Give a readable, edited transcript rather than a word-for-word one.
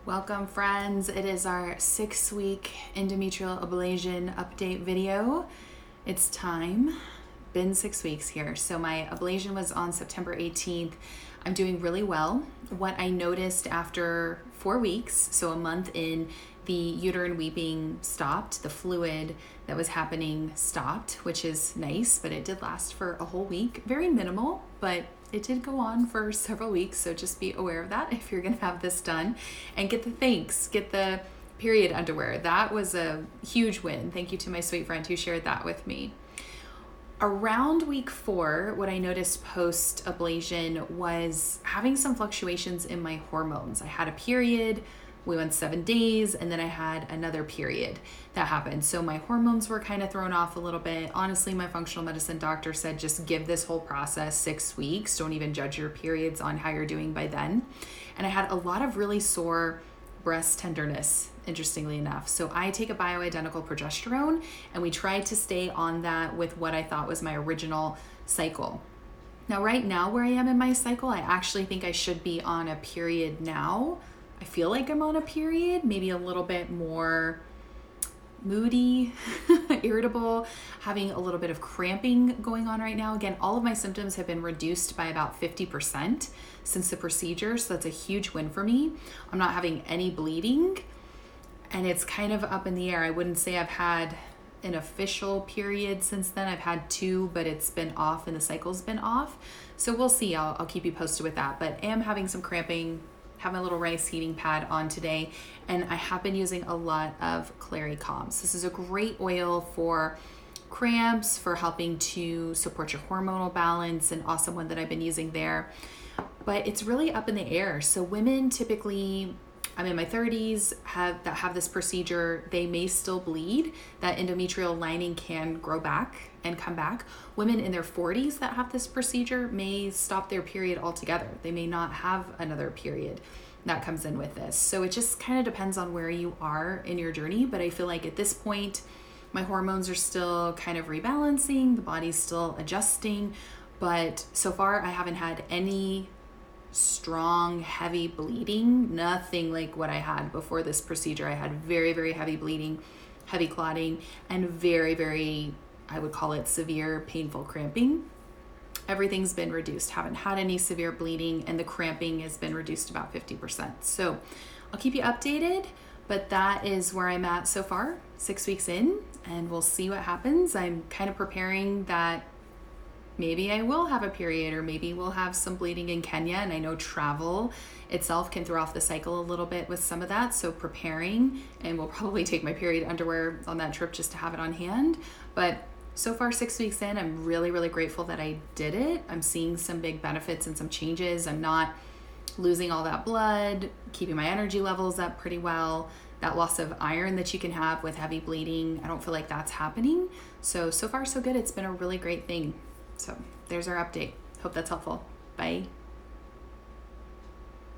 Welcome friends, it is our 6-week endometrial ablation update video. It's time, been 6 weeks here. So my ablation was on September 18th. I'm doing really well. What I noticed after 4 weeks, so a month in, the uterine weeping stopped, the fluid that was happening stopped, which is nice, but it did last for a whole week. Very minimal, but it did go on for several weeks, so just be aware of that if you're gonna have this done. And get the period underwear. That was a huge win. Thank you to my sweet friend who shared that with me. Around week 4, what I noticed post-ablation was having some fluctuations in my hormones. I had a period, we went 7 days, and then I had another period that happened. So my hormones were kind of thrown off a little bit. Honestly, my functional medicine doctor said just give this whole process 6 weeks. Don't even judge your periods on how you're doing by then. And I had a lot of really sore breast tenderness, interestingly enough. So I take a bioidentical progesterone, and we tried to stay on that with what I thought was my original cycle. Now, right now where I am in my cycle, I actually think I should be on a period now. I feel like I'm on a period, maybe a little bit more moody, irritable, having a little bit of cramping going on right now. Again, all of my symptoms have been reduced by about 50% since the procedure, so that's a huge win for me. I'm not having any bleeding, and it's kind of up in the air. I wouldn't say I've had an official period since then. I've had 2, but it's been off and the cycle's been off. So we'll see. I'll keep you posted with that, but I am having some cramping. Have my little rice heating pad on today, and I have been using a lot of Clary Calms. This is a great oil for cramps, for helping to support your hormonal balance, an awesome one that I've been using there. But it's really up in the air. So women typically, I'm in my 30s, that have this procedure, they may still bleed. That endometrial lining can grow back and come back. Women in their 40s that have this procedure may stop their period altogether. They may not have another period that comes in with this. So it just kind of depends on where you are in your journey. But I feel like at this point, my hormones are still kind of rebalancing, the body's still adjusting. But so far, I haven't had any strong, heavy bleeding, nothing like what I had before this procedure. I had very, very heavy bleeding, heavy clotting, and very, very, I would call it severe, painful cramping. Everything's been reduced. Haven't had any severe bleeding, and the cramping has been reduced about 50%. So I'll keep you updated, but that is where I'm at so far, 6 weeks in, and we'll see what happens. I'm kind of preparing that maybe I will have a period, or maybe we'll have some bleeding in Kenya. And I know travel itself can throw off the cycle a little bit with some of that. So preparing, and we'll probably take my period underwear on that trip just to have it on hand. But so far, 6 weeks in, I'm really, really grateful that I did it. I'm seeing some big benefits and some changes. I'm not losing all that blood, keeping my energy levels up pretty well. That loss of iron that you can have with heavy bleeding, I don't feel like that's happening. So far, so good. It's been a really great thing. So there's our update. Hope that's helpful. Bye.